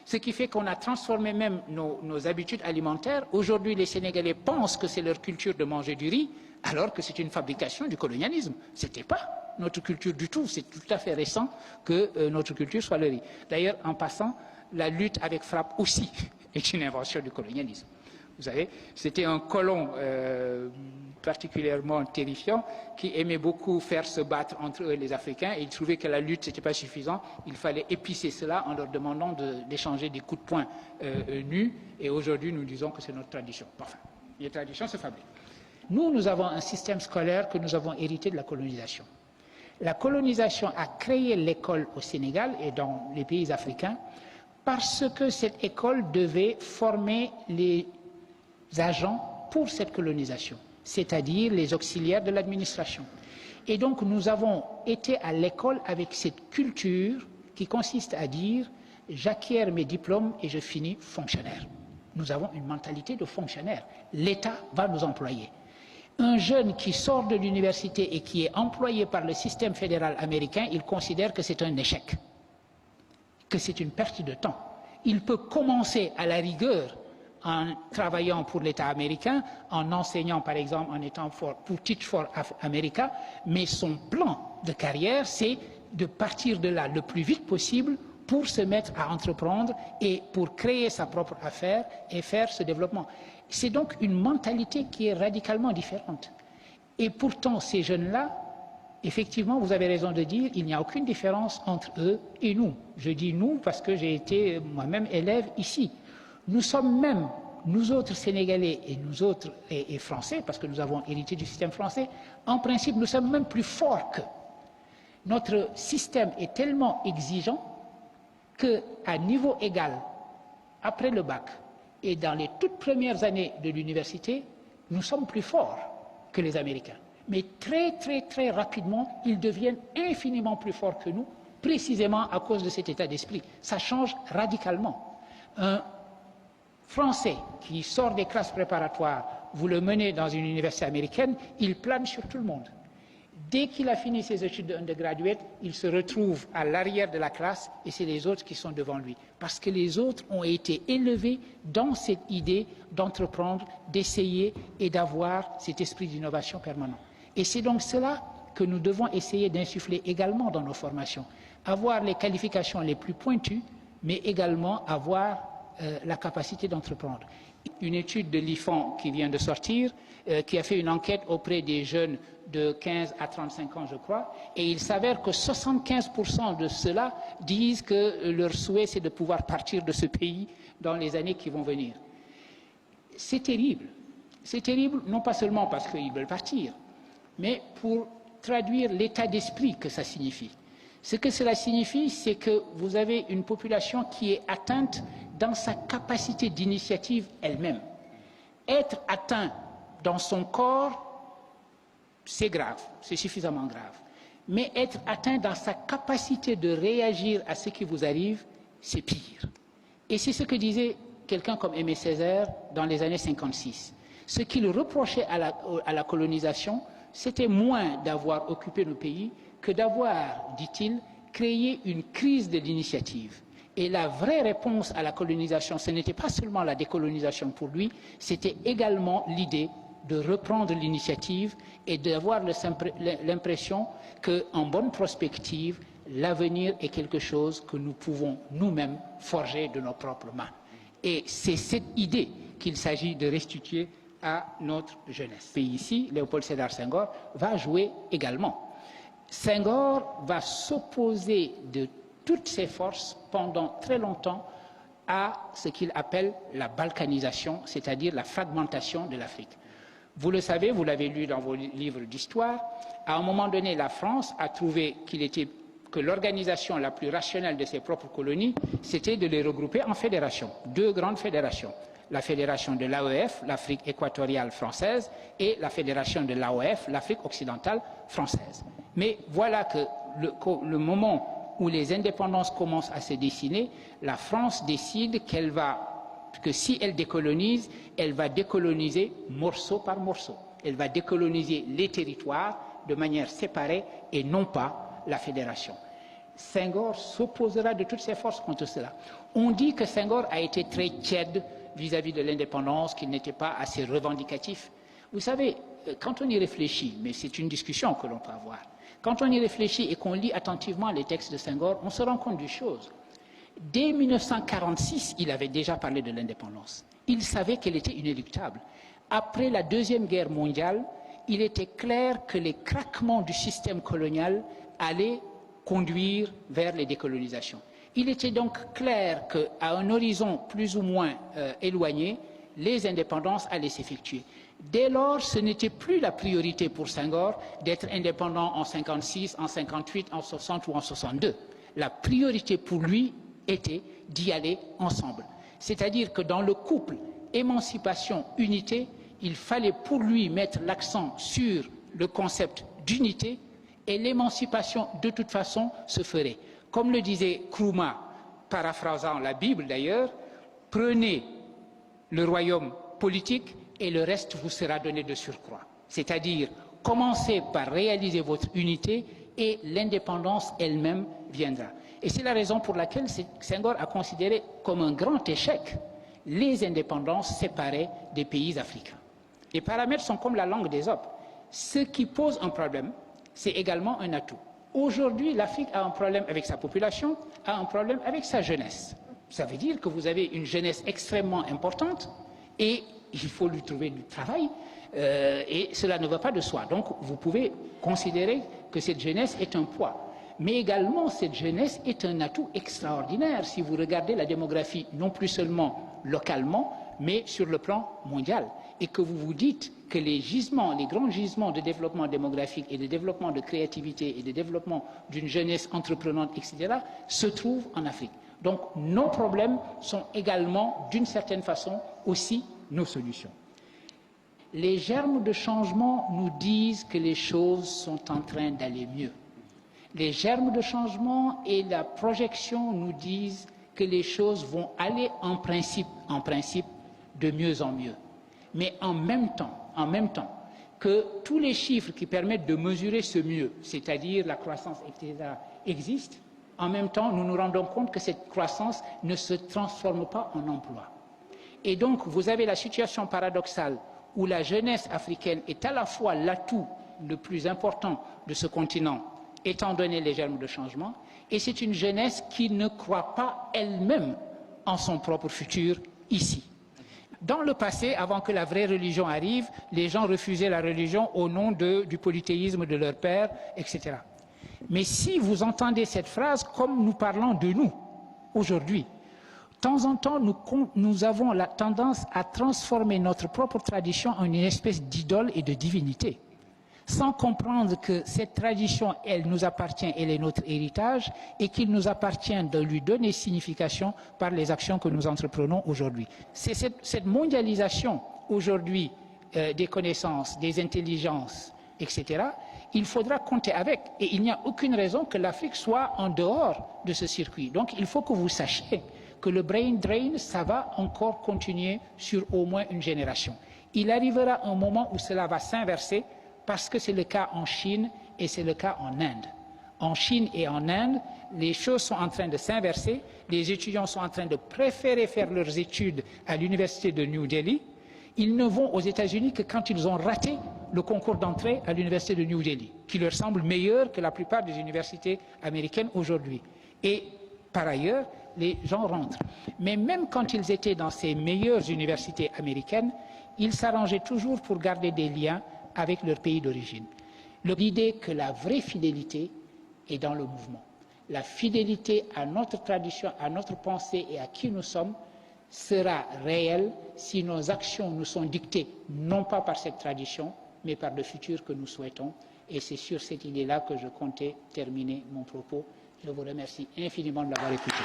Ce qui fait qu'on a transformé même nos habitudes alimentaires. Aujourd'hui, les Sénégalais pensent que c'est leur culture de manger du riz, alors que c'est une fabrication du colonialisme. Ce n'était pas notre culture du tout. C'est tout à fait récent que notre culture soit le riz. D'ailleurs, en passant, la lutte avec frappe aussi est une invention du colonialisme. Vous savez, c'était un colon particulièrement terrifiant qui aimait beaucoup faire se battre entre eux et les Africains, et il trouvait que la lutte n'était pas suffisant. Il fallait épicer cela en leur demandant d'échanger des coups de poing nus, et aujourd'hui nous disons que c'est notre tradition. Enfin, les traditions se fabriquent. Nous avons un système scolaire que nous avons hérité de la colonisation. La colonisation a créé l'école au Sénégal et dans les pays africains parce que cette école devait former les agents pour cette colonisation, c'est-à-dire les auxiliaires de l'administration. Et donc nous avons été à l'école avec cette culture qui consiste à dire « j'acquiers mes diplômes et je finis fonctionnaire ». Nous avons une mentalité de fonctionnaire. L'État va nous employer. Un jeune qui sort de l'université et qui est employé par le système fédéral américain, il considère que c'est un échec, que c'est une perte de temps. Il peut commencer à la rigueur en travaillant pour l'État américain, en enseignant par exemple, en étant pour Teach for America, mais son plan de carrière, c'est de partir de là le plus vite possible pour se mettre à entreprendre et pour créer sa propre affaire et faire ce développement. C'est donc une mentalité qui est radicalement différente. Et pourtant, ces jeunes-là, effectivement, vous avez raison de dire, il n'y a aucune différence entre eux et nous. Je dis nous parce que j'ai été moi-même élève ici. Nous sommes même, nous autres Sénégalais et nous autres et Français, parce que nous avons hérité du système français, en principe, nous sommes même plus forts qu'eux. Notre système est tellement exigeant qu'à niveau égal, après le bac et dans les toutes premières années de l'université, nous sommes plus forts que les Américains. Mais très rapidement, ils deviennent infiniment plus forts que nous, précisément à cause de cet état d'esprit. Ça change radicalement. Un Français qui sort des classes préparatoires, vous le menez dans une université américaine, il plane sur tout le monde. Dès qu'il a fini ses études d'undergraduate, il se retrouve à l'arrière de la classe et c'est les autres qui sont devant lui. Parce que les autres ont été élevés dans cette idée d'entreprendre, d'essayer et d'avoir cet esprit d'innovation permanent. Et c'est donc cela que nous devons essayer d'insuffler également dans nos formations. Avoir les qualifications les plus pointues, mais également avoir la capacité d'entreprendre. Une étude de l'IFAN qui vient de sortir, qui a fait une enquête auprès des jeunes de 15 à 35 ans, je crois, et il s'avère que 75% de ceux-là disent que leur souhait, c'est de pouvoir partir de ce pays dans les années qui vont venir. C'est terrible. C'est terrible, non pas seulement parce qu'ils veulent partir, mais pour traduire l'état d'esprit que ça signifie. Ce que cela signifie, c'est que vous avez une population qui est atteinte dans sa capacité d'initiative elle-même. Être atteint dans son corps, c'est grave, c'est suffisamment grave. Mais être atteint dans sa capacité de réagir à ce qui vous arrive, c'est pire. Et c'est ce que disait quelqu'un comme Aimé Césaire dans les années 56. Ce qu'il reprochait à la colonisation, c'était moins d'avoir occupé nos pays que d'avoir, dit-il, créé une crise de l'initiative. Et la vraie réponse à la colonisation, ce n'était pas seulement la décolonisation pour lui, c'était également l'idée de reprendre l'initiative et d'avoir l'impression qu'en bonne prospective, l'avenir est quelque chose que nous pouvons nous-mêmes forger de nos propres mains. Et c'est cette idée qu'il s'agit de restituer à notre jeunesse. Et ici, Léopold Sédar Senghor va jouer également. Senghor va s'opposer de toutes ses forces pendant très longtemps à ce qu'il appelle la balkanisation, c'est-à-dire la fragmentation de l'Afrique. Vous le savez, vous l'avez lu dans vos livres d'histoire, à un moment donné, la France a trouvé que l'organisation la plus rationnelle de ses propres colonies, c'était de les regrouper en fédérations, deux grandes fédérations. La fédération de l'AEF, l'Afrique équatoriale française, et la fédération de l'AOF, l'Afrique occidentale française. Mais voilà que le moment où les indépendances commencent à se dessiner, la France décide que si elle décolonise, elle va décoloniser morceau par morceau. Elle va décoloniser les territoires de manière séparée et non pas la fédération. Senghor s'opposera de toutes ses forces contre cela. On dit que Senghor a été très tiède vis-à-vis de l'indépendance, qu'il n'était pas assez revendicatif. Vous savez, quand on y réfléchit, mais c'est une discussion que l'on peut avoir, quand on y réfléchit et qu'on lit attentivement les textes de Senghor, on se rend compte d'une chose. Dès 1946, il avait déjà parlé de l'indépendance. Il savait qu'elle était inéluctable. Après la Deuxième Guerre mondiale, il était clair que les craquements du système colonial allaient conduire vers les décolonisations. Il était donc clair qu'à un horizon plus ou moins éloigné, les indépendances allaient s'effectuer. Dès lors, ce n'était plus la priorité pour Senghor d'être indépendant en 56, en 58, en 60 ou en 62. La priorité pour lui était d'y aller ensemble. C'est-à-dire que dans le couple émancipation-unité, il fallait pour lui mettre l'accent sur le concept d'unité et l'émancipation, de toute façon, se ferait. Comme le disait Nkrumah, paraphrasant la Bible d'ailleurs, prenez le royaume politique et le reste vous sera donné de surcroît. C'est-à-dire, commencez par réaliser votre unité et l'indépendance elle-même viendra. Et c'est la raison pour laquelle Senghor a considéré comme un grand échec les indépendances séparées des pays africains. Les paramètres sont comme la langue d'Ésope. Ce qui pose un problème, c'est également un atout. Aujourd'hui, l'Afrique a un problème avec sa population, a un problème avec sa jeunesse. Ça veut dire que vous avez une jeunesse extrêmement importante et il faut lui trouver du travail et cela ne va pas de soi. Donc, vous pouvez considérer que cette jeunesse est un poids. Mais également, cette jeunesse est un atout extraordinaire si vous regardez la démographie, non plus seulement localement, mais sur le plan mondial. Et que vous vous dites que les gisements, les grands gisements de développement démographique et de développement de créativité et de développement d'une jeunesse entreprenante, etc., se trouvent en Afrique. Donc, nos problèmes sont également, d'une certaine façon, aussi nos solutions. Les germes de changement nous disent que les choses sont en train d'aller mieux. Les germes de changement et la projection nous disent que les choses vont aller en principe, de mieux en mieux. Mais en même temps, que tous les chiffres qui permettent de mesurer ce mieux, c'est-à-dire la croissance, etc., existent, en même temps, nous nous rendons compte que cette croissance ne se transforme pas en emploi. Et donc, vous avez la situation paradoxale où la jeunesse africaine est à la fois l'atout le plus important de ce continent, étant donné les germes de changement, et c'est une jeunesse qui ne croit pas elle-même en son propre futur ici. Dans le passé, avant que la vraie religion arrive, les gens refusaient la religion au nom du polythéisme de leur père, etc. Mais si vous entendez cette phrase comme nous parlons de nous, aujourd'hui, de temps en temps, nous avons la tendance à transformer notre propre tradition en une espèce d'idole et de divinité, sans comprendre que cette tradition, elle nous appartient, elle est notre héritage, et qu'il nous appartient de lui donner signification par les actions que nous entreprenons aujourd'hui. C'est cette mondialisation aujourd'hui des connaissances, des intelligences, etc., il faudra compter avec. Et il n'y a aucune raison que l'Afrique soit en dehors de ce circuit. Donc il faut que vous sachiez que le brain drain, ça va encore continuer sur au moins une génération. Il arrivera un moment où cela va s'inverser, parce que c'est le cas en Chine et c'est le cas en Inde. En Chine et en Inde, les choses sont en train de s'inverser. Les étudiants sont en train de préférer faire leurs études à l'université de New Delhi. Ils ne vont aux États-Unis que quand ils ont raté le concours d'entrée à l'université de New Delhi, qui leur semble meilleur que la plupart des universités américaines aujourd'hui. Et par ailleurs, les gens rentrent. Mais même quand ils étaient dans ces meilleures universités américaines, ils s'arrangeaient toujours pour garder des liens avec leur pays d'origine. L'idée que la vraie fidélité est dans le mouvement. La fidélité à notre tradition, à notre pensée et à qui nous sommes sera réelle si nos actions nous sont dictées non pas par cette tradition, mais par le futur que nous souhaitons. Et c'est sur cette idée-là que je comptais terminer mon propos. Je vous remercie infiniment de l'avoir écouté.